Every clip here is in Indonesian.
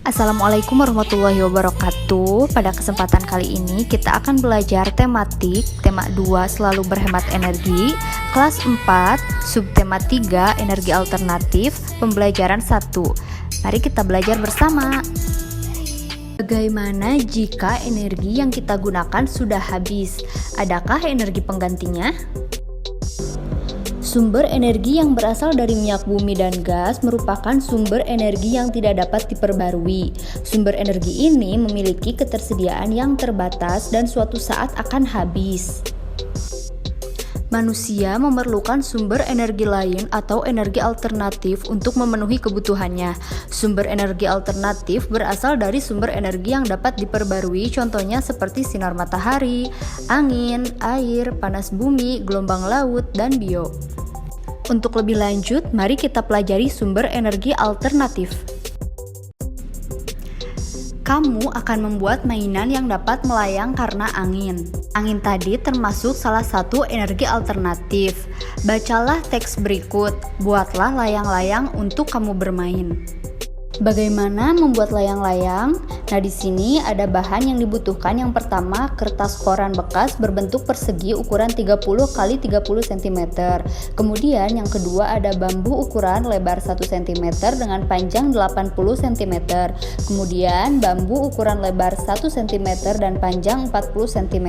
Assalamualaikum warahmatullahi wabarakatuh. Pada kesempatan kali ini kita akan belajar tematik tema 2 selalu berhemat energi, kelas 4, subtema 3 energi alternatif, pembelajaran 1. Mari kita belajar bersama. Bagaimana jika energi yang kita gunakan sudah habis? Adakah energi penggantinya? Sumber energi yang berasal dari minyak bumi dan gas merupakan sumber energi yang tidak dapat diperbarui. Sumber energi ini memiliki ketersediaan yang terbatas dan suatu saat akan habis. Manusia memerlukan sumber energi lain atau energi alternatif untuk memenuhi kebutuhannya. Sumber energi alternatif berasal dari sumber energi yang dapat diperbarui, contohnya seperti sinar matahari, angin, air, panas bumi, gelombang laut, dan bio. Untuk lebih lanjut, mari kita pelajari sumber energi alternatif. Kamu akan membuat mainan yang dapat melayang karena angin. Angin tadi termasuk salah satu energi alternatif. Bacalah teks berikut, buatlah layang-layang untuk kamu bermain. Bagaimana membuat layang-layang? Nah, di sini ada bahan yang dibutuhkan. Yang pertama, kertas koran bekas berbentuk persegi ukuran 30 x 30 cm. Kemudian yang kedua ada bambu ukuran lebar 1 cm dengan panjang 80 cm. Kemudian bambu ukuran lebar 1 cm dan panjang 40 cm.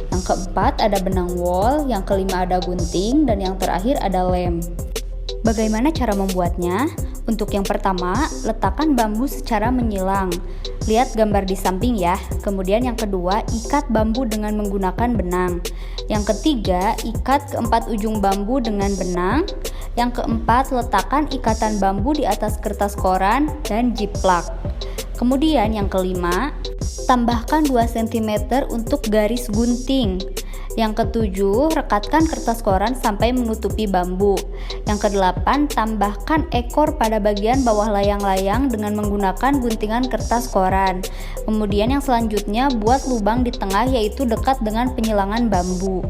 Yang keempat ada benang wol, yang kelima ada gunting, dan yang terakhir ada lem. Bagaimana cara membuatnya? Untuk yang pertama, letakkan bambu secara menyilang. Lihat gambar di samping ya. Kemudian yang kedua, ikat bambu dengan menggunakan benang. Yang ketiga, ikat keempat ujung bambu dengan benang. Yang keempat, letakkan ikatan bambu di atas kertas koran dan jiplak. Kemudian yang kelima, tambahkan 2 cm untuk garis gunting. Yang ketujuh, rekatkan kertas koran sampai menutupi bambu. Yang kedelapan, tambahkan ekor pada bagian bawah layang-layang dengan menggunakan guntingan kertas koran. Kemudian yang selanjutnya, buat lubang di tengah yaitu dekat dengan penyilangan bambu.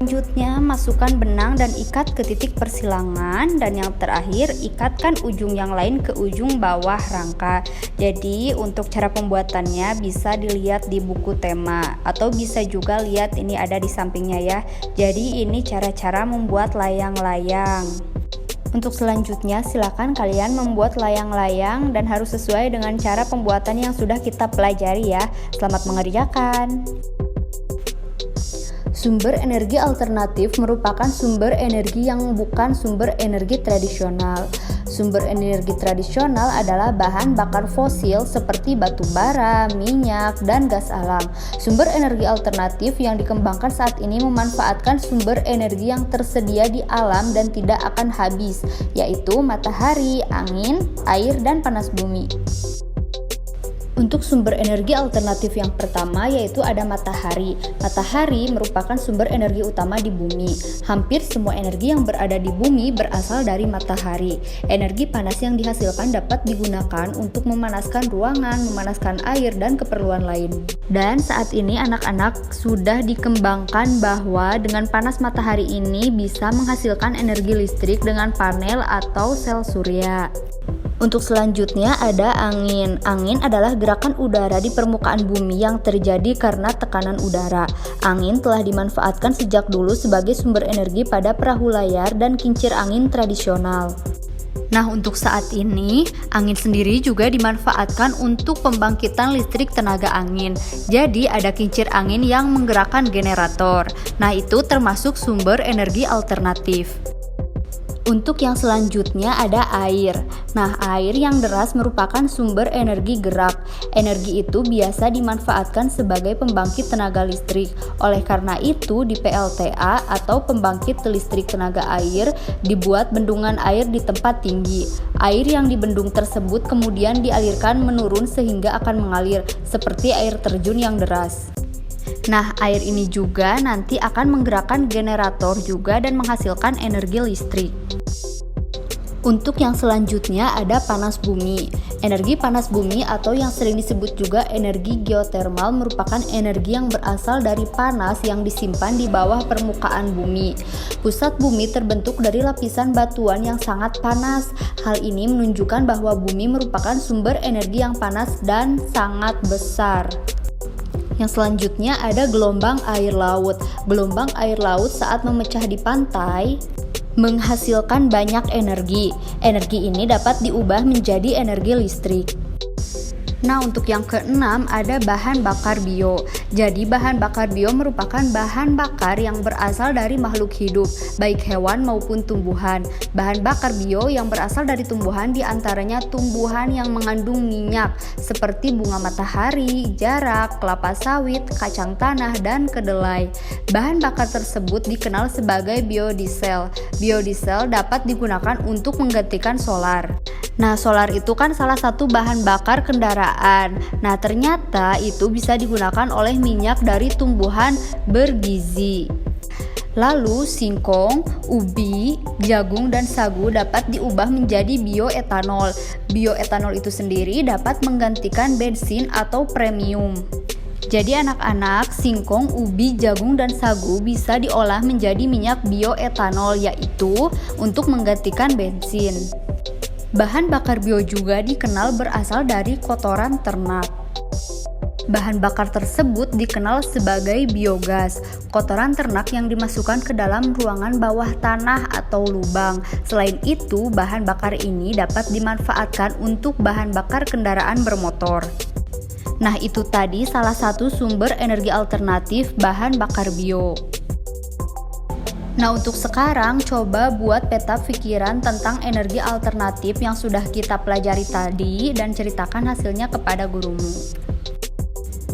Selanjutnya, masukkan benang dan ikat ke titik persilangan, dan yang terakhir, ikatkan ujung yang lain ke ujung bawah rangka. Jadi, untuk cara pembuatannya bisa dilihat di buku tema atau bisa juga lihat ini ada di sampingnya ya. Jadi, ini cara-cara membuat layang-layang. Untuk selanjutnya, silakan kalian membuat layang-layang dan harus sesuai dengan cara pembuatan yang sudah kita pelajari ya. Selamat mengerjakan. Sumber energi alternatif merupakan sumber energi yang bukan sumber energi tradisional. Sumber energi tradisional adalah bahan bakar fosil seperti batu bara, minyak, dan gas alam. Sumber energi alternatif yang dikembangkan saat ini memanfaatkan sumber energi yang tersedia di alam dan tidak akan habis, yaitu matahari, angin, air, dan panas bumi. Untuk sumber energi alternatif yang pertama yaitu ada matahari. Matahari merupakan sumber energi utama di bumi. Hampir semua energi yang berada di bumi berasal dari matahari. Energi panas yang dihasilkan dapat digunakan untuk memanaskan ruangan, memanaskan air, dan keperluan lain. Dan saat ini anak-anak sudah dikembangkan bahwa dengan panas matahari ini bisa menghasilkan energi listrik dengan panel atau sel surya. Untuk selanjutnya ada angin. Angin adalah gerakan udara di permukaan bumi yang terjadi karena tekanan udara. Angin telah dimanfaatkan sejak dulu sebagai sumber energi pada perahu layar dan kincir angin tradisional. Nah, untuk saat ini, angin sendiri juga dimanfaatkan untuk pembangkitan listrik tenaga angin. Jadi, ada kincir angin yang menggerakkan generator. Nah, itu termasuk sumber energi alternatif. Untuk yang selanjutnya ada air. Nah, air yang deras merupakan sumber energi gerak. Energi itu biasa dimanfaatkan sebagai pembangkit tenaga listrik. Oleh karena itu, di PLTA atau pembangkit listrik tenaga air dibuat bendungan air di tempat tinggi. Air yang di bendung tersebut kemudian dialirkan menurun sehingga akan mengalir, seperti air terjun yang deras. Nah, air ini juga nanti akan menggerakkan generator juga dan menghasilkan energi listrik. Untuk yang selanjutnya ada panas bumi. Energi panas bumi atau yang sering disebut juga energi geotermal merupakan energi yang berasal dari panas yang disimpan di bawah permukaan bumi. Pusat bumi terbentuk dari lapisan batuan yang sangat panas. Hal ini menunjukkan bahwa bumi merupakan sumber energi yang panas dan sangat besar. Yang selanjutnya ada gelombang air laut. Gelombang air laut saat memecah di pantai menghasilkan banyak energi. Energi ini dapat diubah menjadi energi listrik. Nah, untuk yang keenam ada bahan bakar bio. Jadi bahan bakar bio merupakan bahan bakar yang berasal dari makhluk hidup, baik hewan maupun tumbuhan. Bahan bakar bio yang berasal dari tumbuhan diantaranya tumbuhan yang mengandung minyak seperti bunga matahari, jarak, kelapa sawit, kacang tanah, dan kedelai. Bahan bakar tersebut dikenal sebagai biodiesel. Biodiesel dapat digunakan untuk menggantikan solar. Nah, solar itu kan salah satu bahan bakar kendaraan. Nah, ternyata itu bisa digunakan oleh minyak dari tumbuhan bergizi. Lalu, singkong, ubi, jagung, dan sagu dapat diubah menjadi bioetanol. Bioetanol itu sendiri dapat menggantikan bensin atau premium. Jadi anak-anak, singkong, ubi, jagung, dan sagu bisa diolah menjadi minyak bioetanol, yaitu untuk menggantikan bensin. Bahan bakar bio juga dikenal berasal dari kotoran ternak. Bahan bakar tersebut dikenal sebagai biogas, kotoran ternak yang dimasukkan ke dalam ruangan bawah tanah atau lubang. Selain itu, bahan bakar ini dapat dimanfaatkan untuk bahan bakar kendaraan bermotor. Nah, itu tadi salah satu sumber energi alternatif bahan bakar bio. Nah, untuk sekarang coba buat peta pikiran tentang energi alternatif yang sudah kita pelajari tadi dan ceritakan hasilnya kepada gurumu.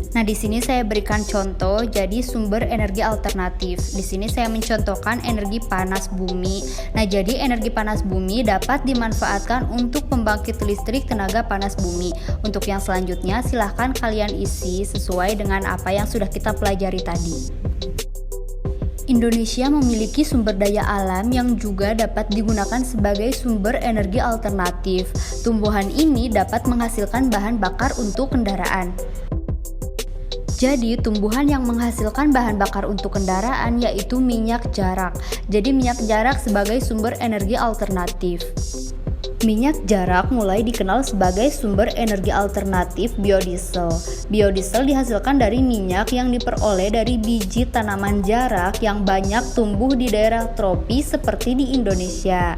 Nah, di sini saya berikan contoh jadi sumber energi alternatif. Di sini saya mencontohkan energi panas bumi. Nah, jadi energi panas bumi dapat dimanfaatkan untuk pembangkit listrik tenaga panas bumi. Untuk yang selanjutnya silahkan kalian isi sesuai dengan apa yang sudah kita pelajari tadi. Indonesia memiliki sumber daya alam yang juga dapat digunakan sebagai sumber energi alternatif. Tumbuhan ini dapat menghasilkan bahan bakar untuk kendaraan. Jadi, tumbuhan yang menghasilkan bahan bakar untuk kendaraan yaitu minyak jarak. Jadi, minyak jarak sebagai sumber energi alternatif. Minyak jarak mulai dikenal sebagai sumber energi alternatif biodiesel. Biodiesel dihasilkan dari minyak yang diperoleh dari biji tanaman jarak yang banyak tumbuh di daerah tropis seperti di Indonesia.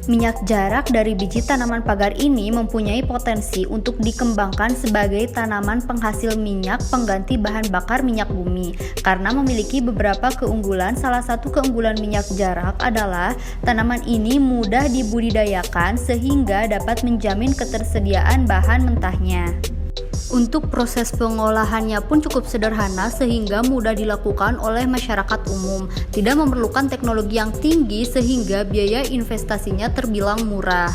Minyak jarak dari biji tanaman pagar ini mempunyai potensi untuk dikembangkan sebagai tanaman penghasil minyak pengganti bahan bakar minyak bumi karena memiliki beberapa keunggulan. Salah satu keunggulan minyak jarak adalah tanaman ini mudah dibudidayakan sehingga dapat menjamin ketersediaan bahan mentahnya. Untuk proses pengolahannya pun cukup sederhana sehingga mudah dilakukan oleh masyarakat umum. Tidak memerlukan teknologi yang tinggi sehingga biaya investasinya terbilang murah.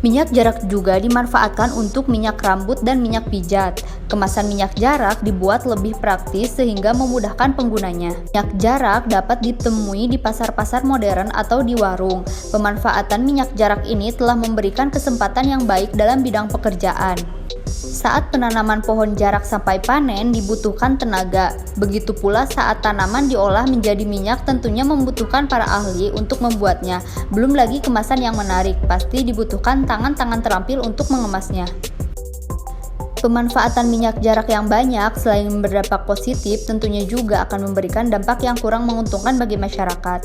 Minyak jarak juga dimanfaatkan untuk minyak rambut dan minyak pijat. Kemasan minyak jarak dibuat lebih praktis sehingga memudahkan penggunanya. Minyak jarak dapat ditemui di pasar-pasar modern atau di warung. Pemanfaatan minyak jarak ini telah memberikan kesempatan yang baik dalam bidang pekerjaan. Saat penanaman pohon jarak sampai panen dibutuhkan tenaga. Begitu pula saat tanaman diolah menjadi minyak tentunya membutuhkan para ahli untuk membuatnya. Belum lagi kemasan yang menarik, pasti dibutuhkan tangan-tangan terampil untuk mengemasnya. Pemanfaatan minyak jarak yang banyak selain berdampak positif tentunya juga akan memberikan dampak yang kurang menguntungkan bagi masyarakat.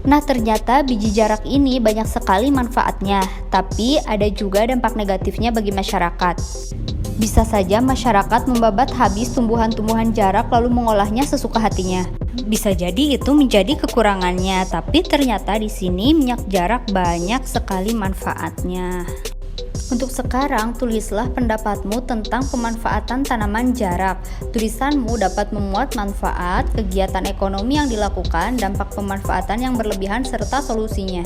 Nah, ternyata biji jarak ini banyak sekali manfaatnya, tapi ada juga dampak negatifnya bagi masyarakat. Bisa saja masyarakat membabat habis tumbuhan-tumbuhan jarak lalu mengolahnya sesuka hatinya. Bisa jadi itu menjadi kekurangannya, tapi ternyata di sini minyak jarak banyak sekali manfaatnya. Untuk sekarang, tulislah pendapatmu tentang pemanfaatan tanaman jarak. Tulisanmu dapat memuat manfaat, kegiatan ekonomi yang dilakukan, dampak pemanfaatan yang berlebihan, serta solusinya.